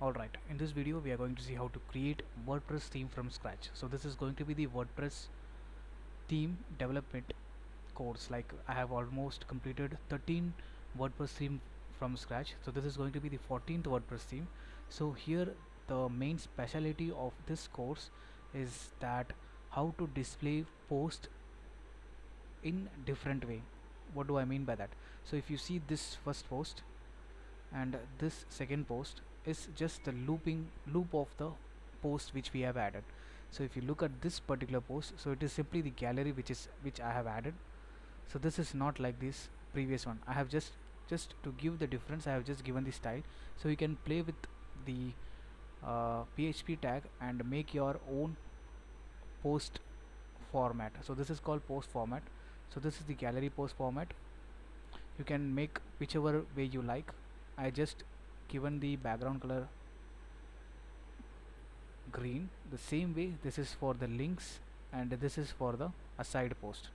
Alright, in this video we are going to see how to create WordPress theme from scratch. So this is going to be the WordPress theme development course. Like I have almost completed 13 WordPress theme from scratch. So this is going to be the 14th WordPress theme. So here the main specialty of this course is that how to display post in different way. What do I mean by that? So if you see this first post and this second post is just the loop of the post which we have added. So if you look at this particular post, so it is simply the gallery which I have added. So this is not like this previous one. I have just to give the difference, I have just given the style. So you can play with the PHP tag and make your own post format. So this is called post format. So this is the gallery post format. You can make whichever way you like. I just given the background color green. The same way this is for the links and this is for the aside post.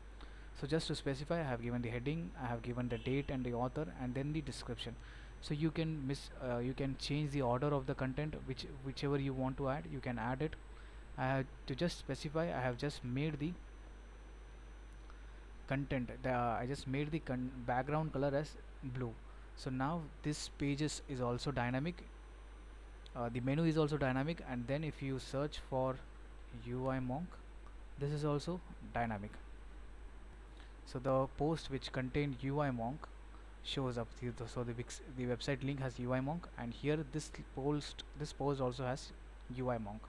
So just to specify, I have given the heading, I have given the date and the author, and then the description. So you can you can change the order of the content, whichever you want to add, you can add it. I have to just specify, I have just made the content, I just made the background color as blue. So now this pages is also dynamic, the menu is also dynamic, and then if you search for UI monk, this is also dynamic. So the post which contained UI monk shows up. So the website link has UI monk, and here this post also has UI monk.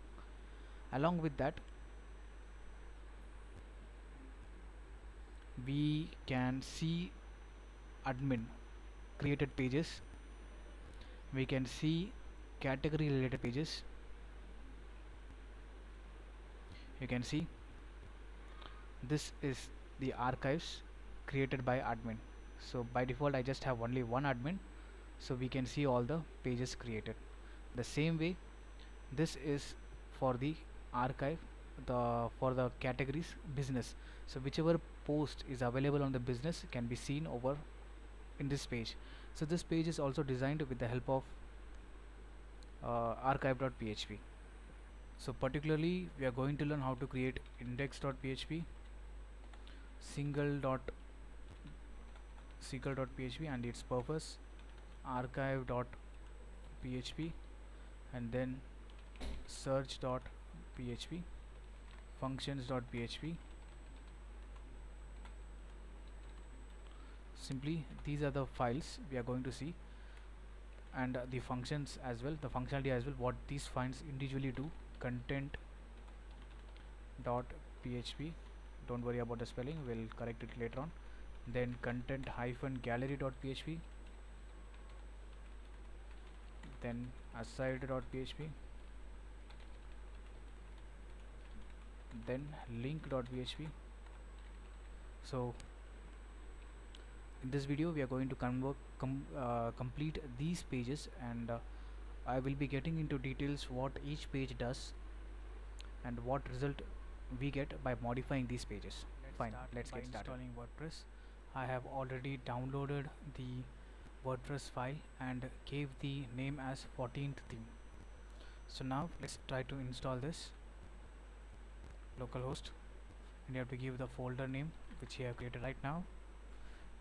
Along with that, we can see admin created pages, we can see category related pages, you can see this is the archives created by admin. So by default I just have only one admin, so we can see all the pages created. The same way this is for the archive, for the categories business. So whichever post is available on the business can be seen over in this page. So this page is also designed with the help of archive.php. So particularly we are going to learn how to create index.php, single.php and its purpose, archive.php, and then search.php, functions.php. Simply these are the files we are going to see, and the functions as well, the functionality as well, what these files individually do. Content.php, don't worry about the spelling, we'll correct it later on. Then content-gallery.php, then aside.php, then link.php. So in this video we are going to complete these pages, and I will be getting into details what each page does and what result we get by modifying these pages. Fine, let's get started. Installing WordPress. I have already downloaded the WordPress file and gave the name as 14th theme. So now let's try to install this. Localhost, and you have to give the folder name which you have created right now,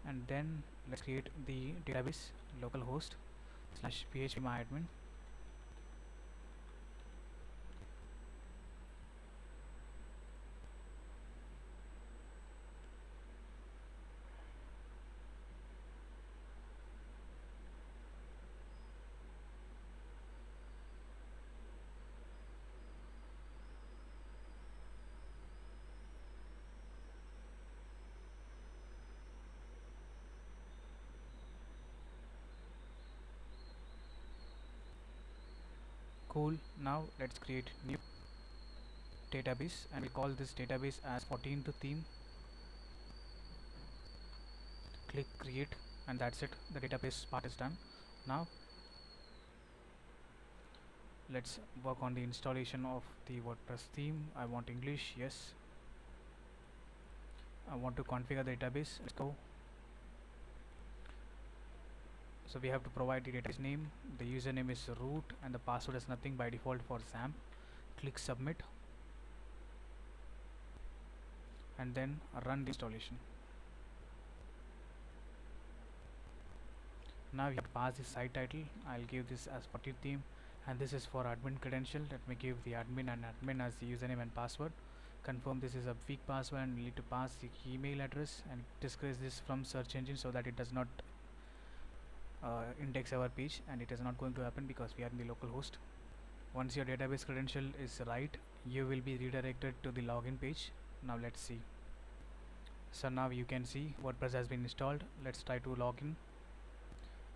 and then let's create the database localhost/phpMyAdmin. Cool. Now let's create new database, and we call this database as 14th theme. Click create, and that's it, the database part is done. Now let's work on the installation of the WordPress theme. I want English, yes. I want to configure the database. Let's go. So we have to provide the database name, the username is root, and the password is nothing by default for XAMPP. Click submit and then run the installation. Now you have to pass the site title. I'll give this as 14 theme, and this is for admin credential. Let me give the admin and admin as the username and password. Confirm this is a weak password, and we need to pass the email address and disgrace this from search engine so that it does not index our page, and it is not going to happen because we are in the local host. Once your database credential is right, you will be redirected to the login page. Now let's see. So now you can see WordPress has been installed. Let's try to log in,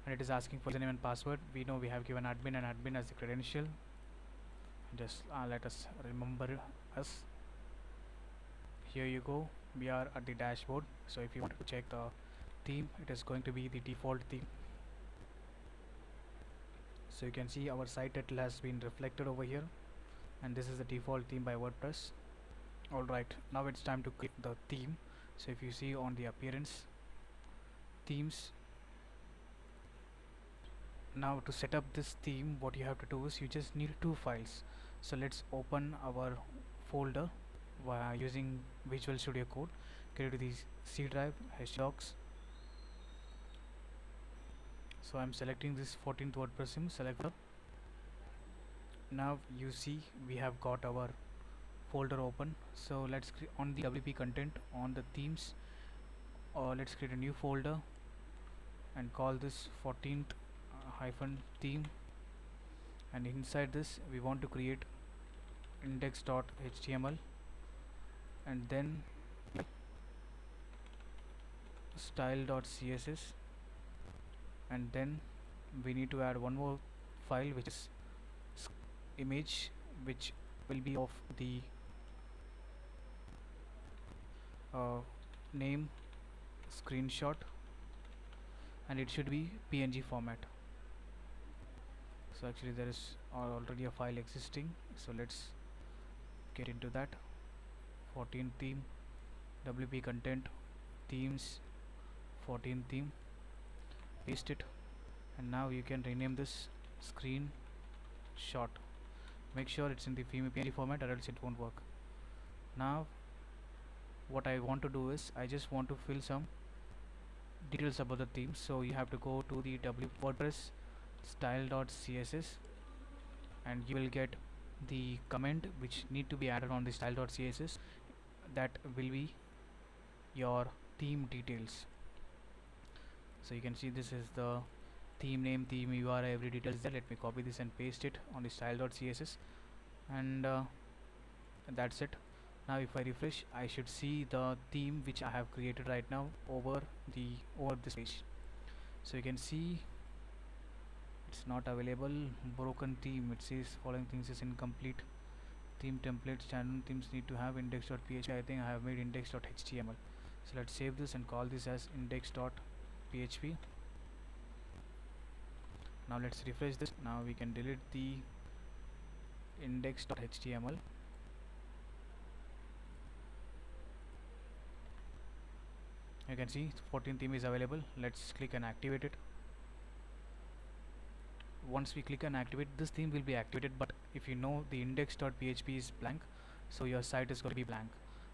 and it is asking for username and password. We know we have given admin and admin as the credential. Just let us remember us. Here you go, we are at the dashboard. So if you want to check the theme, it is going to be the default theme. So you can see our site title has been reflected over here, and this is the default theme by WordPress. Alright, now it's time to click the theme. So if you see on the appearance, themes, now to set up this theme, what you have to do is you just need two files. So let's open our folder using Visual Studio Code. Go to the C drive, hdocs. So I'm selecting this 14th WordPress theme selector. Now you see we have got our folder open. So let's on the WP content on the themes, let's create a new folder and call this 14th theme, and inside this we want to create index.html and then style.css, and then we need to add one more file which is image, which will be of the name screenshot, and it should be PNG format. So actually there is already a file existing, so let's get into that. 14 theme, WP content, themes, 14 theme, paste it, and now you can rename this screenshot. Make sure it's in the PNG format or else it won't work. Now what I want to do is I just want to fill some details about the theme. So you have to go to the WordPress style.css, and you will get the comment which need to be added on the style.css. That will be your theme details. So you can see this is the theme name, theme URI, every detail is there. Let me copy this and paste it on the style.css, and that's it. Now if I refresh, I should see the theme which I have created right now over this page. So you can see it's not available, broken theme. It says following things is incomplete. Theme template, standard themes need to have index.php. I think I have made index.html. So let's save this and call this as index.php. Now let's refresh this. Now we can delete the index.html. You can see 14 theme is available. Let's click and activate it. Once we click and activate, this theme will be activated, but if you know the index.php is blank, so your site is going to be blank.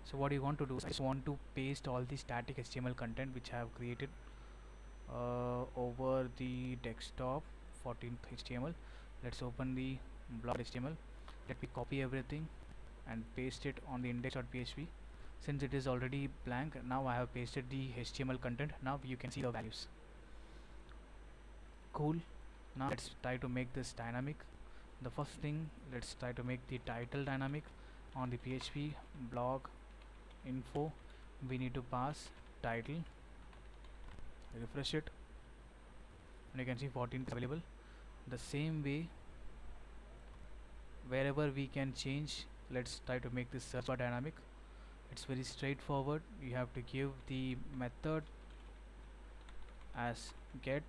So what you want to do is I just want to paste all the static HTML content which I have created over the desktop 14th HTML. Let's open the blog HTML. Let me copy everything and paste it on the index.php. Since it is already blank, now I have pasted the HTML content. Now you can see the values. Cool. Now let's try to make this dynamic. The first thing, let's try to make the title dynamic. On the PHP blog info, we need to pass title. Refresh it, and you can see 14 is available. The same way, wherever we can change, let's try to make this search bar dynamic. It's very straightforward. You have to give the method as get,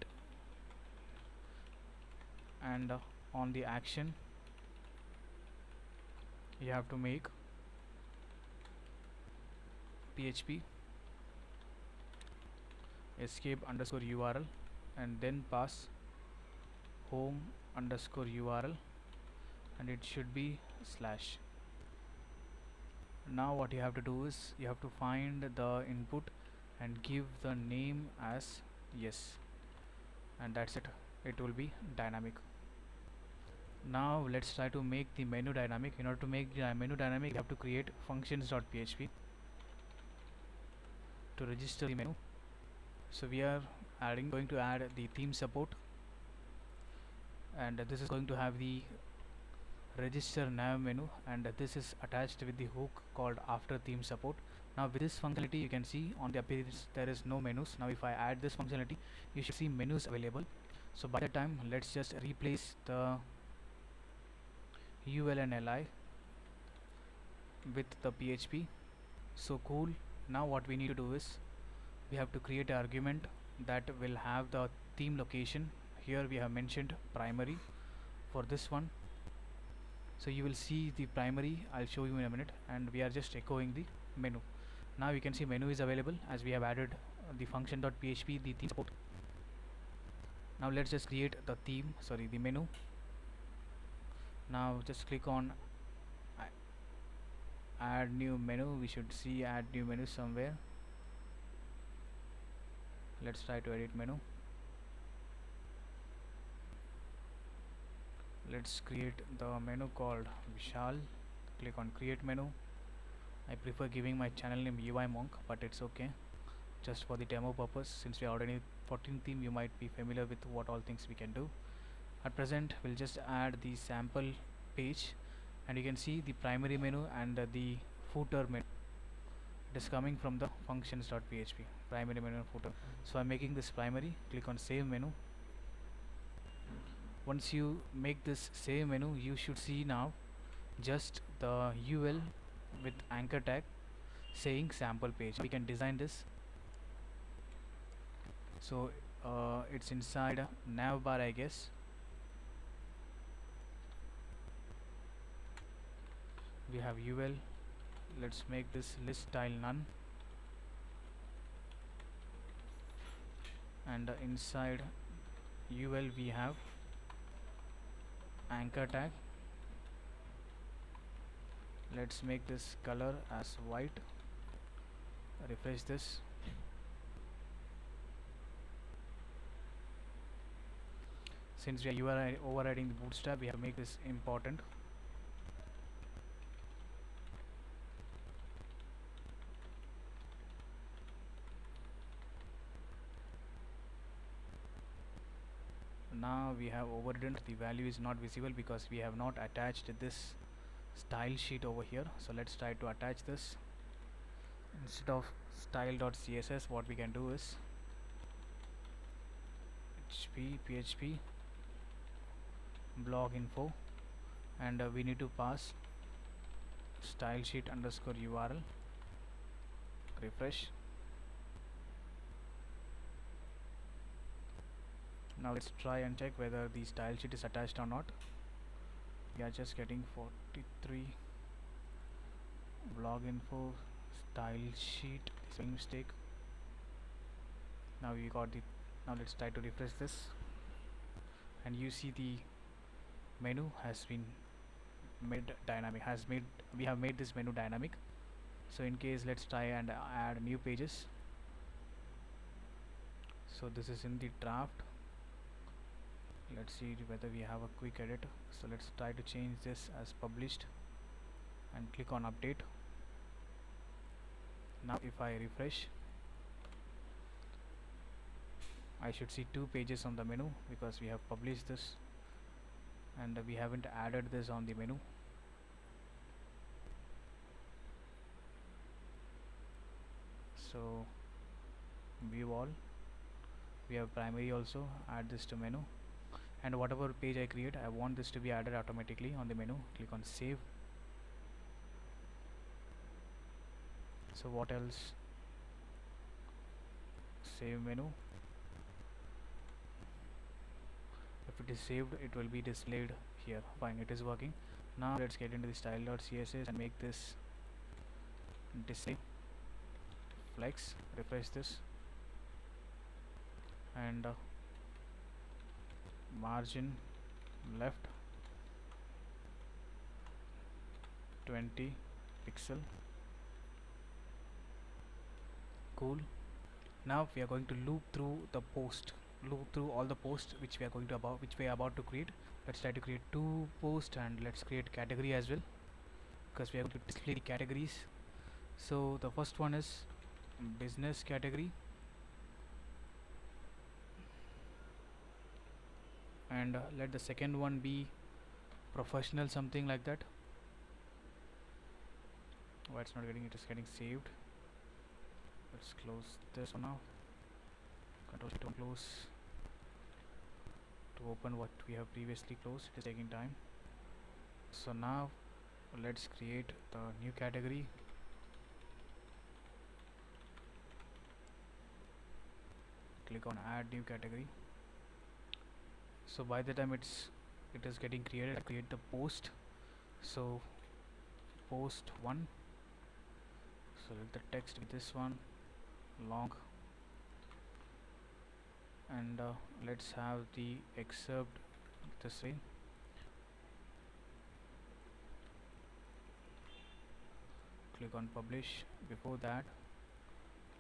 and on the action you have to make PHP escape underscore URL. and then pass home underscore URL, and it should be slash. Now what you have to do is you have to find the input and give the name as yes, and that's it. It will be dynamic. Now let's try to make the menu dynamic. In order to make the menu dynamic, you have to create functions.php to register the menu. So we are going to add the theme support, and this is going to have the register nav menu, and this is attached with the hook called after theme support. Now with this functionality, you can see on the appearance there is no menus. Now if I add this functionality, you should see menus available. So by that time, let's just replace the ul and li with the php. So cool. Now what we need to do is we have to create an argument that will have the theme location. Here we have mentioned primary for this one. So you will see the primary, I'll show you in a minute, and we are just echoing the menu. Now you can see menu is available as we have added the function.php, the theme support. Now let's just create the the menu. Now just click on add new menu. We should see add new menu somewhere. Let's try to edit menu. Let's create the menu called Vishal. Click on create menu. I prefer giving my channel name UI Monk, but it's okay just for the demo purpose. Since we are already 14 theme, you might be familiar with what all things we can do. At present, we'll just add the sample page, and you can see the primary menu and the footer menu. It is coming from the functions.php, primary menu and footer. So I'm making this primary. Click on save menu. Once you make this save menu, you should see now just the UL with anchor tag saying sample page. We can design this. So it's inside navbar, I guess. We have UL. Let's make this list style none, and inside UL we have anchor tag. Let's make this color as white. Refresh this. Since we are overriding the bootstrap, we have to make this important. Now we have overridden. The value is not visible because we have not attached this style sheet over here. So let's try to attach this. Instead of style.css, what we can do is php blog info, and we need to pass style sheet underscore URL. Refresh. Now let's try and check whether the style sheet is attached or not. We are just getting 43 blog info style sheet, spelling mistake. Now we got the. Now let's try to refresh this, and you see the menu has been made dynamic. We have made this menu dynamic. So in case, let's try and add new pages. So this is in the draft. Let's see whether we have a quick edit. So let's try to change this as published and click on update. Now if I refresh, I should see 2 pages on the menu because we have published this and we haven't added this on the menu. So view all, we have primary also, add this to menu, and whatever page I create, I want this to be added automatically on the menu. Click on save. So what else? Save menu. If it is saved, it will be displayed here. Fine, it is working. Now let's get into the style.css and make this display flex. Refresh this, and margin left 20 pixel. Cool. Now we are going to loop through all the posts which we are about to create. Let's try to create two posts, and let's create category as well, because we are going to display the categories. So the first one is business category, and let the second one be professional, something like that. Why it's not getting, it is getting saved. Let's close this one now. Control to close to open what we have previously closed. It is taking time. So now let's create the new category. Click on add new category. So by the time it is getting created, I create the post. So post 1. So let the text be this one, long, and let's have the excerpt this way. Click on publish. Before that,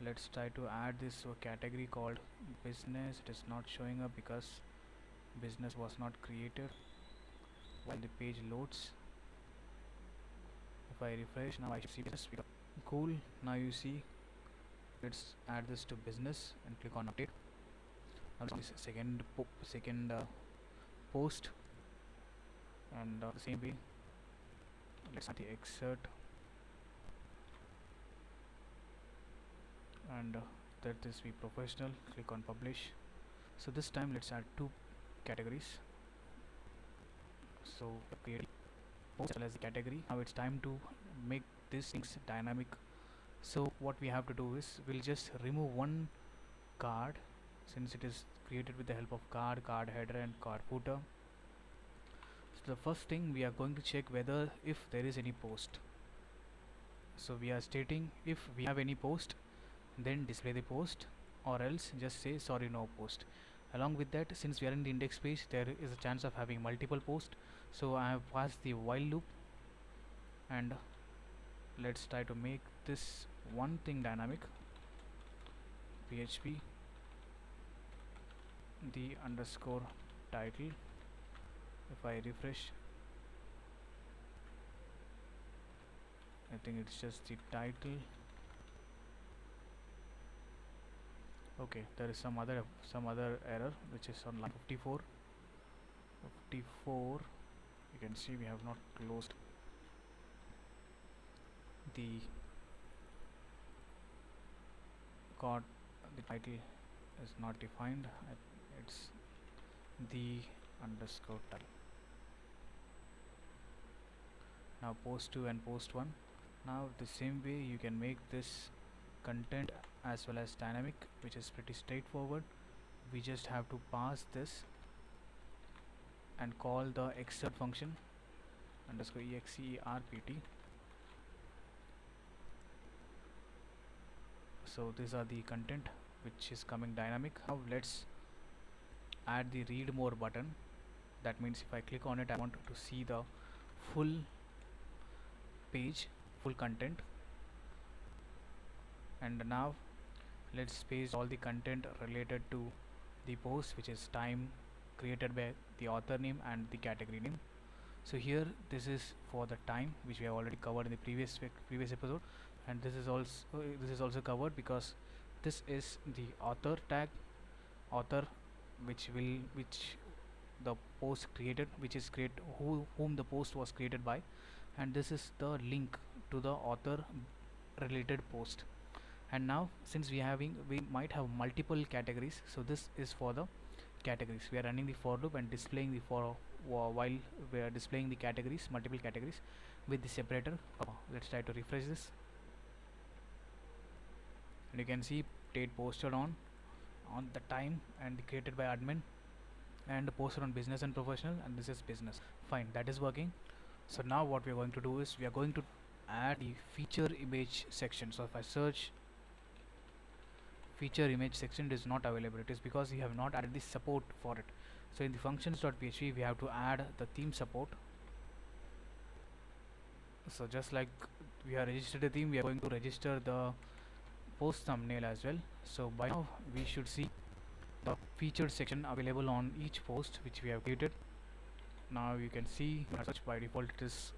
let's try to add this to a category called business. It is not showing up because business was not created while the page loads. If I refresh, now I should see business. Cool. Now you see, let's add this to business and click on update. Now this second post, and the same way let's add the excerpt, and let this be professional. Click on publish. So this time let's add two categories. So create post as well as the category. Now it's time to make these things dynamic. So what we have to do is, we'll just remove one card, since it is created with the help of card header and card footer. So the first thing, we are going to check whether if there is any post. So we are stating, if we have any post, then display the post, or else just say sorry, no post. Along with that, since we are in the index page, there is a chance of having multiple posts. So I have passed the while loop, and let's try to make this one thing dynamic. PHP the underscore title. If I refresh, I think it's just the title. Okay, there is some other error which is on line 54. You can see we have not closed the card. The title is not defined. It's the underscore title. Now post 2 and post 1. Now the same way you can make this content as well as dynamic, which is pretty straightforward. We just have to pass this and call the excerpt function underscore excerpt. So these are the content which is coming dynamic. Now let's add the read more button. That means if I click on it, I want to see the full page, full content. And now let's paste all the content related to the post, which is time, created by the author name, and the category name. So here this is for the time, which we have already covered in the previous episode, and this is also covered because this is the author tag, which the post created, which is whom the post was created by, and this is the link to the author related post. And now since we might have multiple categories, so this is for the categories. We are running the for loop and displaying the while we are displaying the categories, multiple categories, with the separator. Let's try to refresh this, and you can see date posted on the time, and created by admin, and posted on business and professional, and this is business. Fine, that is working. So now what we are going to do is, we are going to add the feature image section. So if I search feature image section, it is not available. It is because you have not added the support for it. So in the functions.php we have to add the theme support. So just like we have registered a theme, we are going to register the post thumbnail as well. So by now we should see the featured section available on each post which we have created. Now you can see search by default it is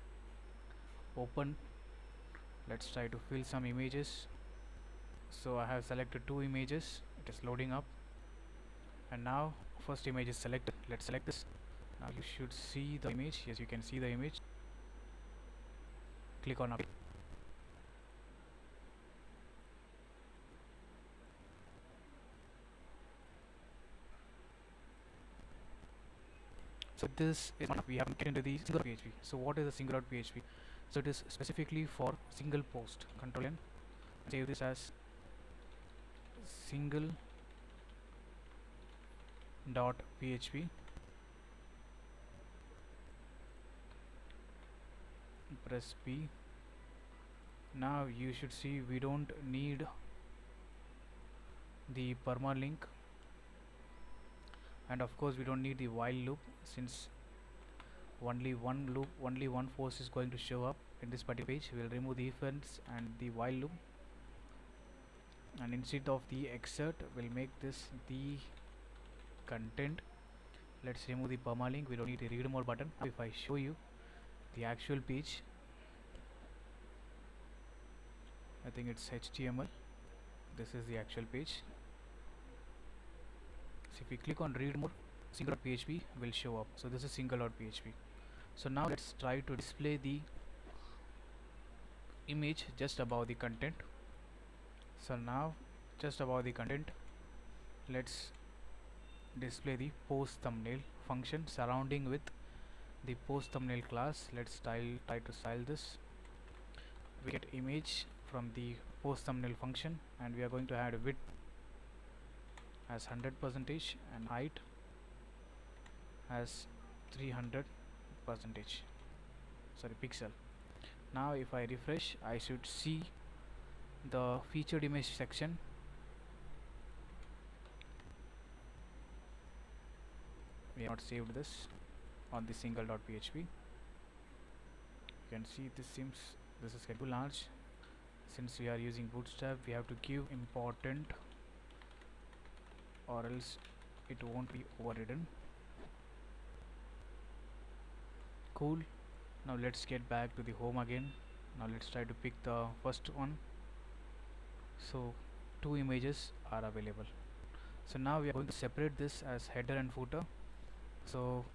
open. Let's try to fill some images. So I have selected 2 images, it is loading up, and now first image is selected. Let's select this. Now you should see the image. Yes, you can see the image. Click on update. So this is we have get into the single.php. So what is the single.php? So it is specifically for single post. Control N. Save this as single.php. Press P. Now you should see we don't need the permalink, and of course we don't need the while loop, since only one force is going to show up in this particular page. We will remove the if else and the while loop, and instead of the exert we'll make this the content. Let's remove the permalink, we don't need the read more button. If I show you the actual page, I think it's HTML. This is the actual page. So if we click on read more, single.php will show up. So this is single.php. So now let's try to display the image just above the content. So now just above the content, let's display the post thumbnail function surrounding with the post thumbnail class. Let's try to style this. We get image from the post thumbnail function, and we are going to add width as 100% and height as 300%, sorry, pixel. Now if I refresh, I should see the featured image section. We have not saved this on the single.php. You can see this is getting too large. Since we are using bootstrap, we have to give important, or else it won't be overridden. Cool. Now let's get back to the home again. Now let's try to pick the first one. So 2 images are available. So now we are going to separate this as header and footer. So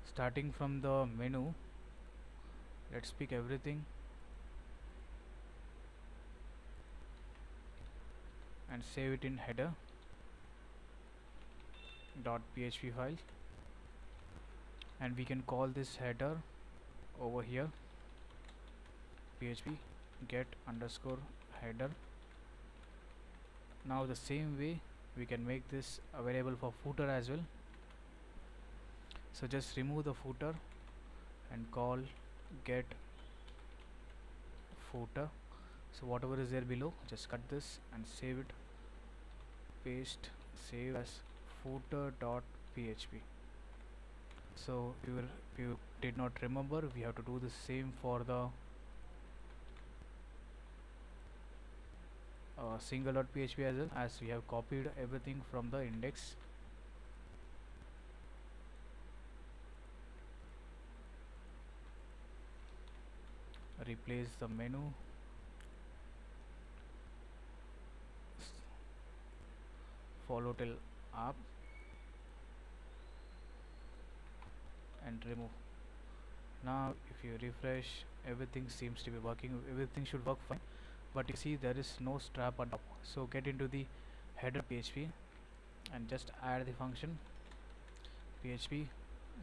starting from the menu, let's pick everything and save it in header.php file, and we can call this header over here php get underscore header. Now the same way we can make this available for footer as well. So just remove the footer and call get footer. So whatever is there below, just cut this and save it, paste, save as footer.php. So if you did not remember, we have to do the same for the single.php as well, as we have copied everything from the index. Replace the menu, follow till up, and remove. Now if you refresh, everything seems to be working, everything should work fine, but you see there is no strap on top. So get into the header php and just add the function php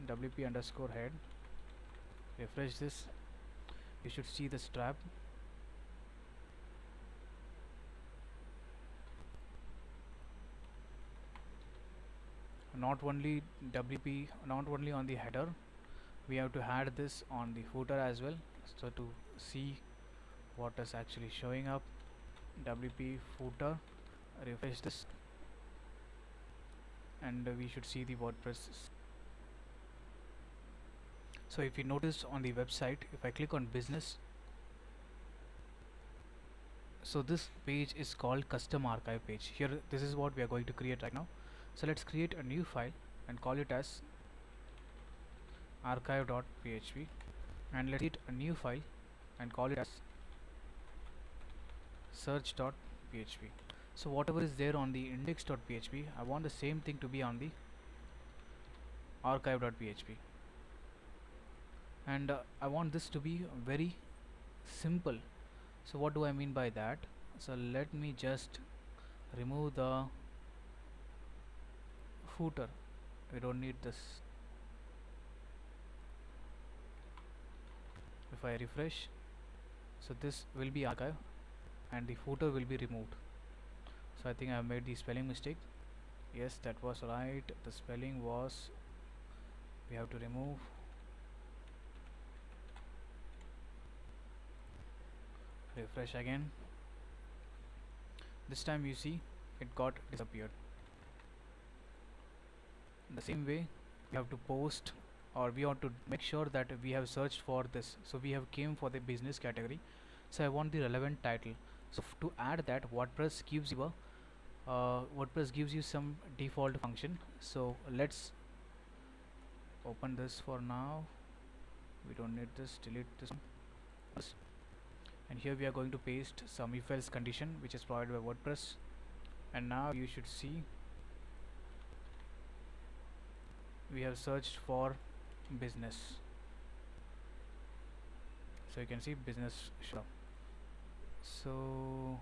wp underscore head. Refresh this, you should see the strap. Not only wp, not only on the header, we have to add this on the footer as well. So to see what is actually showing up, wp footer, refresh this, and we should see the WordPress So if you notice on the website, if I click on business, so this page is called custom archive page. Here this is what we are going to create right now. So let's create a new file and call it as archive.php, and let's create a new file and call it as search.php. So whatever is there on the index.php, I want the same thing to be on the archive.php, and I want this to be very simple. So what do I mean by that? So let me just remove the footer. We don't need this. If I refresh, so this will be archive and the footer will be removed. So I think I have made the spelling mistake. Yes, that was right. The spelling was, we have to remove. Refresh again. This time you see it got disappeared. The same way we have to post, or we want to make sure that we have searched for this. So we have came for the business category, so I want the relevant title. So to add that, WordPress gives you some default function. So let's open this for now. We don't need this. Delete this one. And here we are going to paste some if else condition which is provided by WordPress. And now you should see we have searched for business. So you can see business shop. So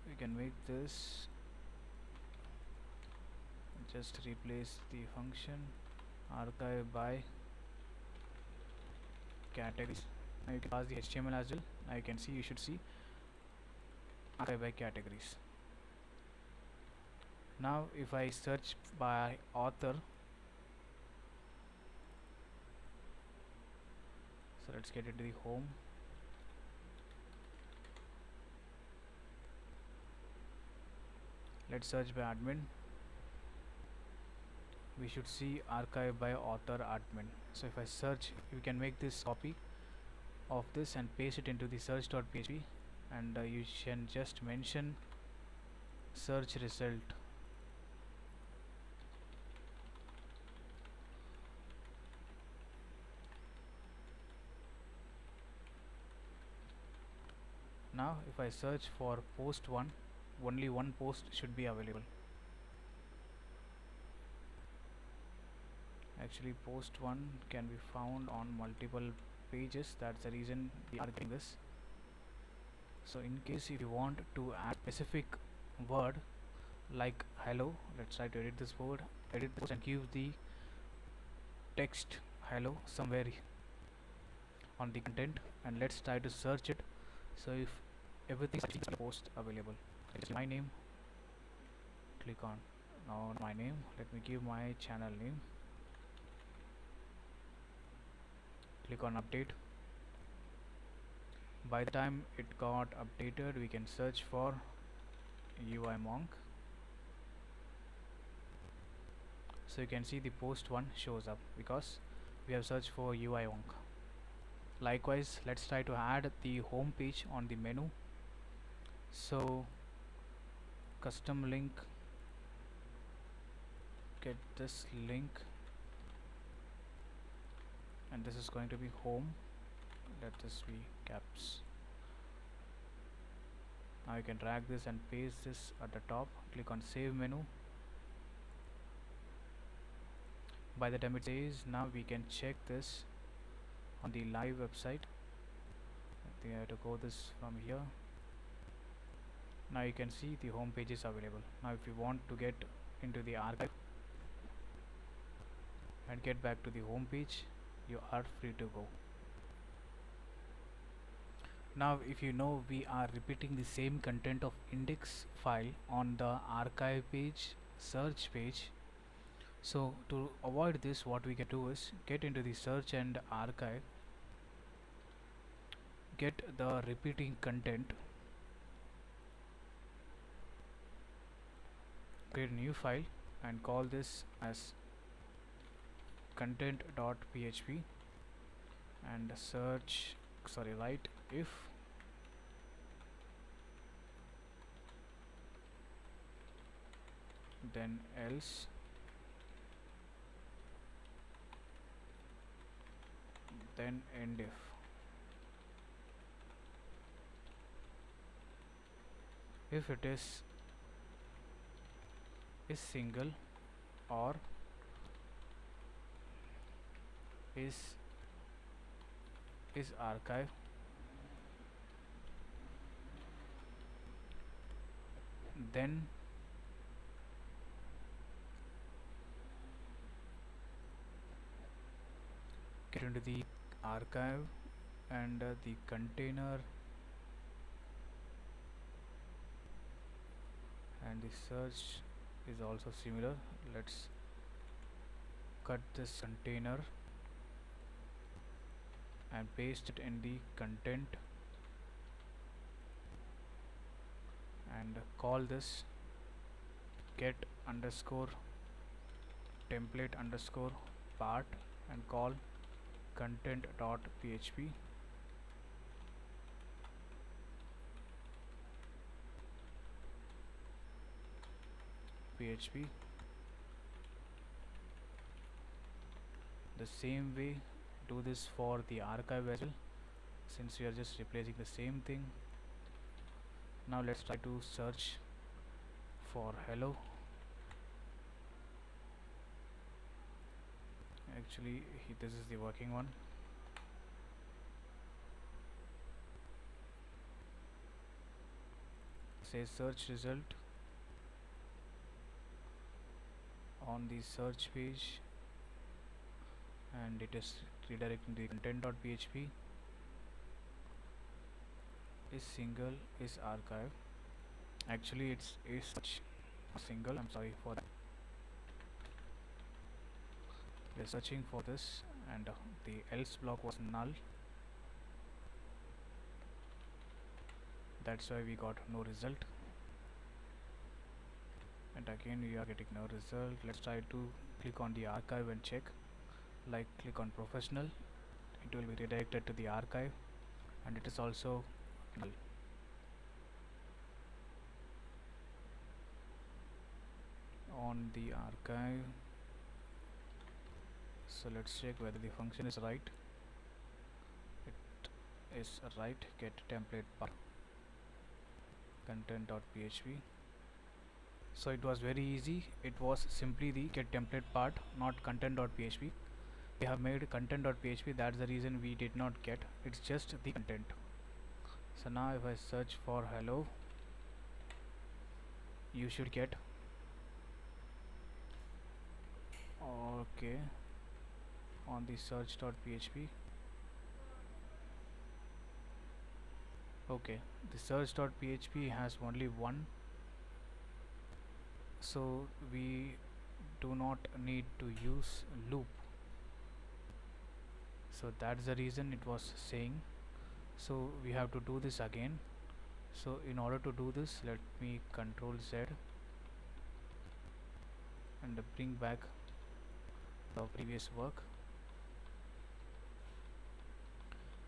we can make this, just replace the function archive by categories. Now you can pass the HTML as well. Now you can see, you should see archive by categories. Now if I search by author, so let's get into the home. Let's search by admin. We should see archive by author admin. So if I search, you can make this copy of this and paste it into the search.php, and you can just mention search result. Now if I search for post 1, only one post should be available. Actually post 1 can be found on multiple pages, that's the reason we are getting this. So in case if you want to add specific word like hello, let's try to edit this word, edit this and give the text hello somewhere on the content, and let's try to search it. So if everything is post available, it's my name, click on, now my name, let me give my channel name, click on update. By the time it got updated, we can search for UI monk. So you can see the post 1 shows up because we have searched for UI monk. Likewise, let's try to add the home page on the menu. So custom link, get this link, and this is going to be home. Let this be caps. Now you can drag this and paste this at the top. Click on save menu. By the time it says, now we can check this on the live website. I think I have to go this from here. Now you can see the home page is available. Now if you want to get into the archive and get back to the home page, you are free to go. Now if you know we are repeating the same content of index file on the archive page, search page. So to avoid this, what we can do is get into the search and archive, get the repeating content, create a new file and call this as content.php and write if then else then end if it is single or is archive, then get into the archive and the container and the search is also similar. Let's cut this container and paste it in the content and call this get underscore template underscore part and call content.php the same way do this for the archive as well, since we are just replacing the same thing. Now let's try to search for hello. Actually this is the working one. Say search result on the search page and it is redirecting the content.php is single is archive. Actually it's is single, I'm sorry for that. We are searching for this and the else block was null, that's why we got no result, and again we are getting no result. Let's try to click on the archive and check. Like click on professional, it will be redirected to the archive and it is also null. On the archive, so let's check whether the function is right. It is right. Get template part content.php. So it was very easy. It was simply the get template part, not content.php. We have made content.php, that's the reason we did not get. It's just the content. So now if I search for hello, you should get okay on the search.php. Okay, the search.php has only one, so we do not need to use loop. So that's the reason it was saying. So we have to do this again. So in order to do this, let me Control Z and bring back the previous work,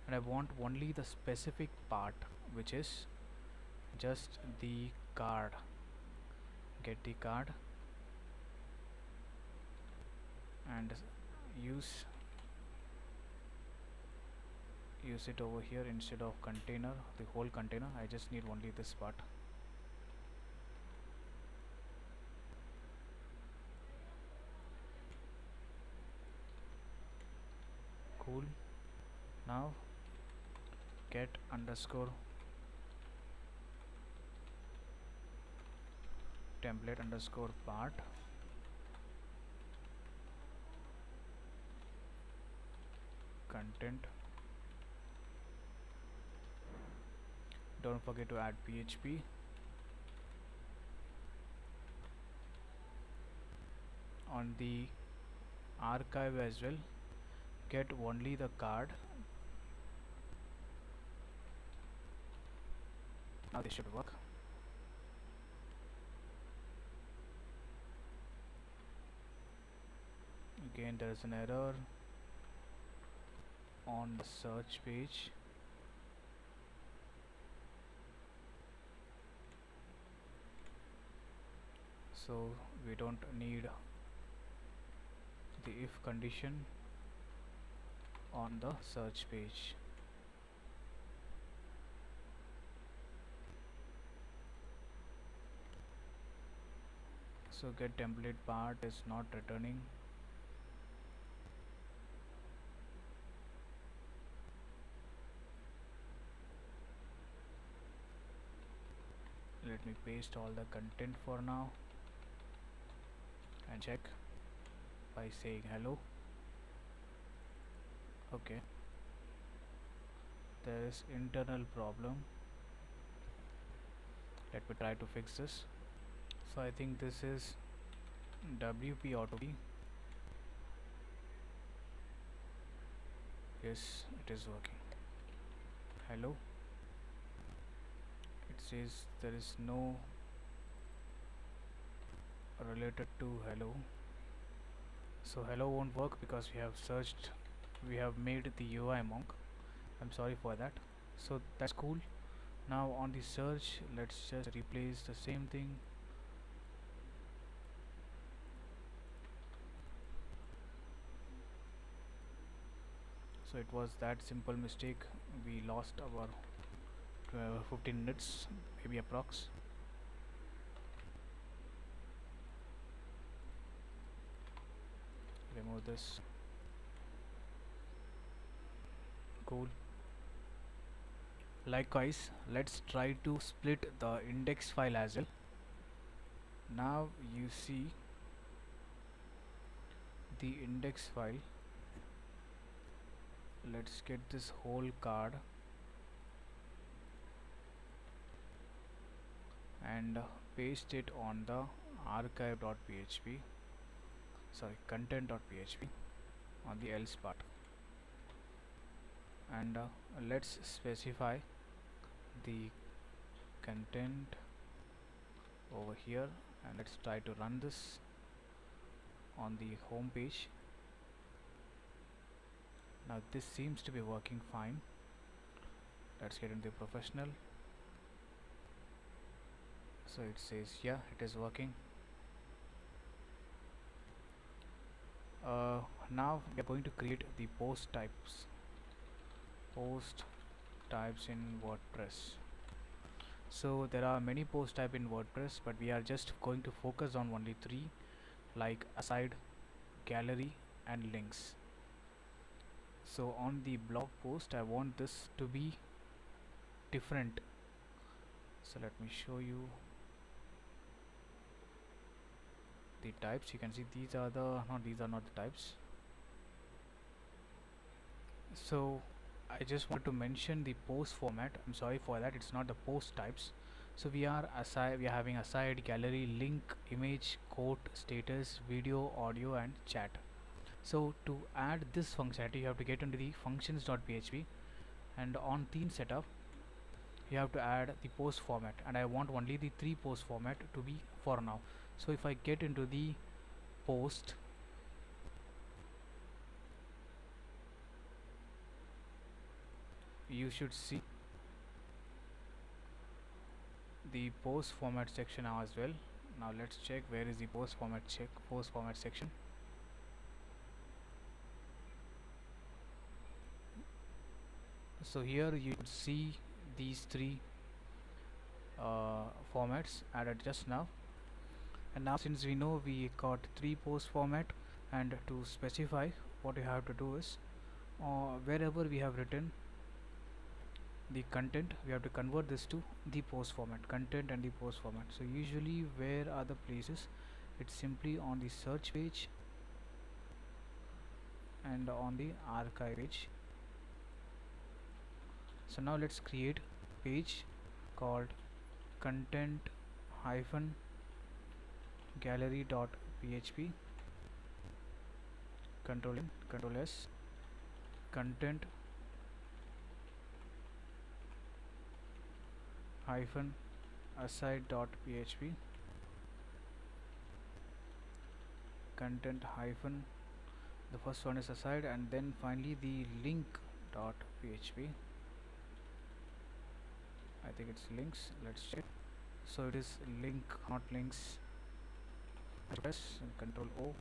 and I want only the specific part, which is just the card. Get the card and use it over here instead of container, the whole container. I just need only this part. Cool. Now get underscore template underscore part content. Don't forget to add PHP. On the archive as well, get only the card. Now this should work. again there is an error on the search page. So we don't need the if condition on the search page. So get template part is not returning. Let me paste all the content for now and check by saying hello. Okay, there is internal problem. Let me try to fix this. So I think this is WP auto B. Yes, it is working. Hello. It says there is no related to hello. So hello won't work because we have searched, we have made the UI monk. I'm sorry for that. So that's cool. Now on the search, let's just replace the same thing. So it was that simple mistake. We lost our 15 minutes, maybe approx. Remove this. Cool. Likewise, let's try to split the index file as well. Now you see the index file. Let's get this whole card and paste it on the archive.php, sorry, content.php on the else part, and let's specify the content over here, and let's try to run this on the home page. Now this seems to be working fine. Let's get into professional. So it says yeah, it is working. Now we are going to create the post types in WordPress. So there are many post type in WordPress, but we are just going to focus on only 3, like aside, gallery and links. So on the blog post I want this to be different. So let me show you the types. You can see these are the these are not the types. So I just want to mention the post format. I'm sorry for that, it's not the post types. So we are having aside, gallery, link, image, quote, status, video, audio and chat. So to add this functionality you have to get into the functions.php, and on theme setup you have to add the post format, and I want only the 3 post format to be for now. So if I get into the post, you should see the post format section now as well. Now let's check where is the post format section. So here you see these 3 formats added just now. And now since we know we got 3 post format, and to specify, what you have to do is wherever we have written the content, we have to convert this to the post format, content and the post format. So usually where are the places? It's simply on the search page and on the archive page. So now let's create page called content hyphen gallery.php, control N, control S, content hyphen aside.php, content hyphen The first one is aside, and then finally the link.php. I think it's links. Let's check. So it is link, not links. Press and Control O.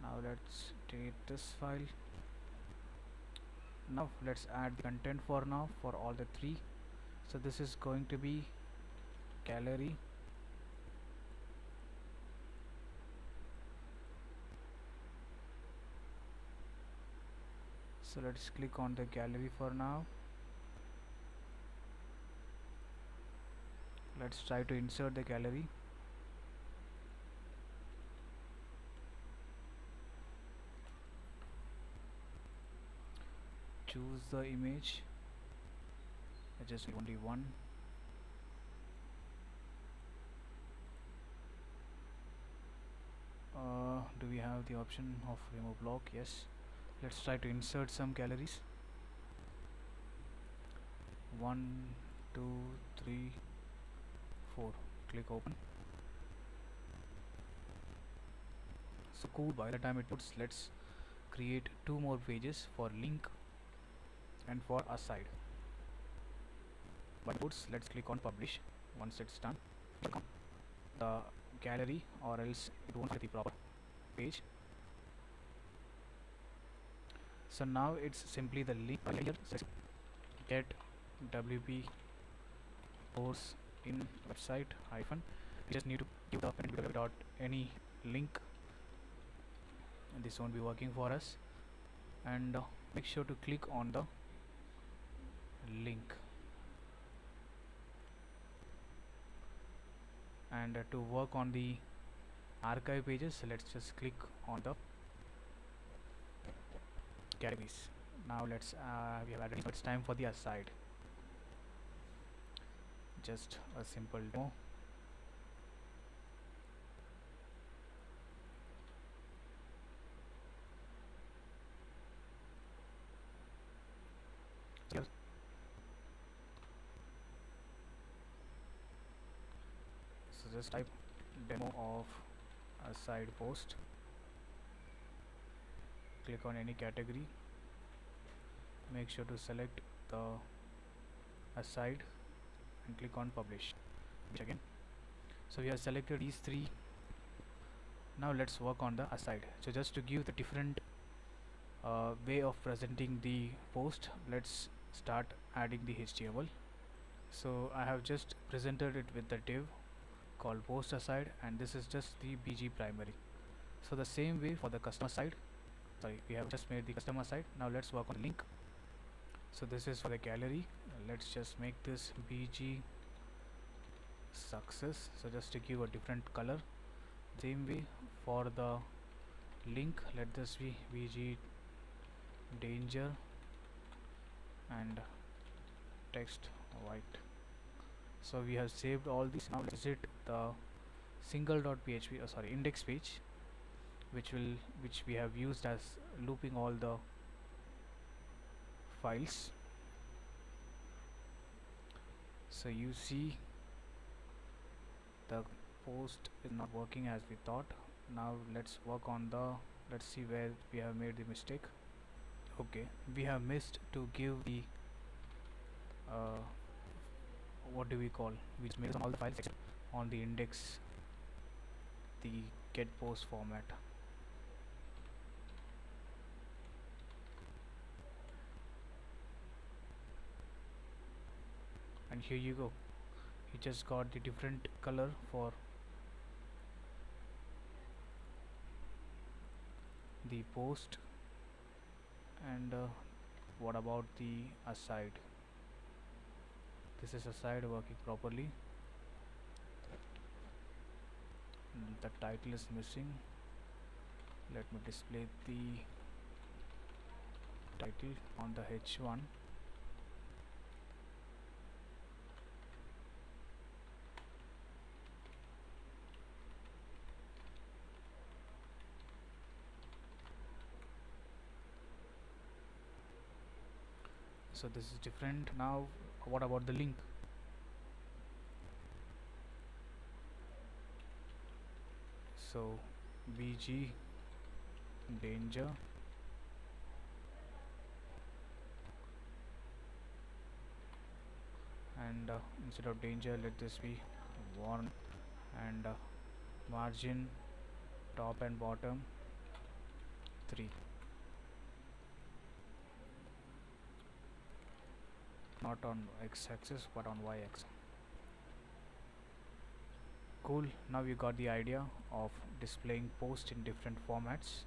Now let's delete this file. Now let's add the content for now for all the three. So this is going to be gallery. So let's click on the gallery for now. Let's try to insert the gallery. Choose the image. I just need only one. Do we have the option of remove block? Yes. Let's try to insert some galleries. 1 2 3 4. Click open. So cool. By the time it puts, let's create two more pages for link and for aside. By puts, let's click on publish. Once it's done, click on the gallery, or else it won't get the proper page. So now it's simply the link here. Get wp course in website hyphen. We just need to give the any link, and this won't be working for us. And make sure to click on the link. And to work on the archive pages, let's just click on the galleries. Now let's we have added, so it's time for the aside. Just a simple demo. So just type demo of aside post. Click on any category. Make sure to select the aside and click on publish again. So we have selected these three. Now let's work on the aside. So just to give the different way of presenting the post, let's start adding the HTML. So I have just presented it with the div called post aside, and this is just the BG primary. So the same way for the customer side. Sorry, we have just made the customer side. Now let's work on link. So this is for the gallery. Let's just make this BG success. So just to give a different color. Same way for the link, let this be BG danger and text white. So we have saved all these. Now let's visit the single.php index page, which we have used as looping all the files. So you see the post is not working as we thought. Now let's work on let's see where we have made the mistake. Okay, we have missed to give the what do we call, which makes all the files on the index, the get post format. And here you go, you just got the different color for the post. And what about the aside? This is aside working properly. The title is missing. Let me display the title on the H1. So this is different. Now what about the link? So BG danger, and instead of danger let this be warn, and margin top and bottom 3, not on x-axis but on y-axis. Cool, now you got the idea of displaying posts in different formats.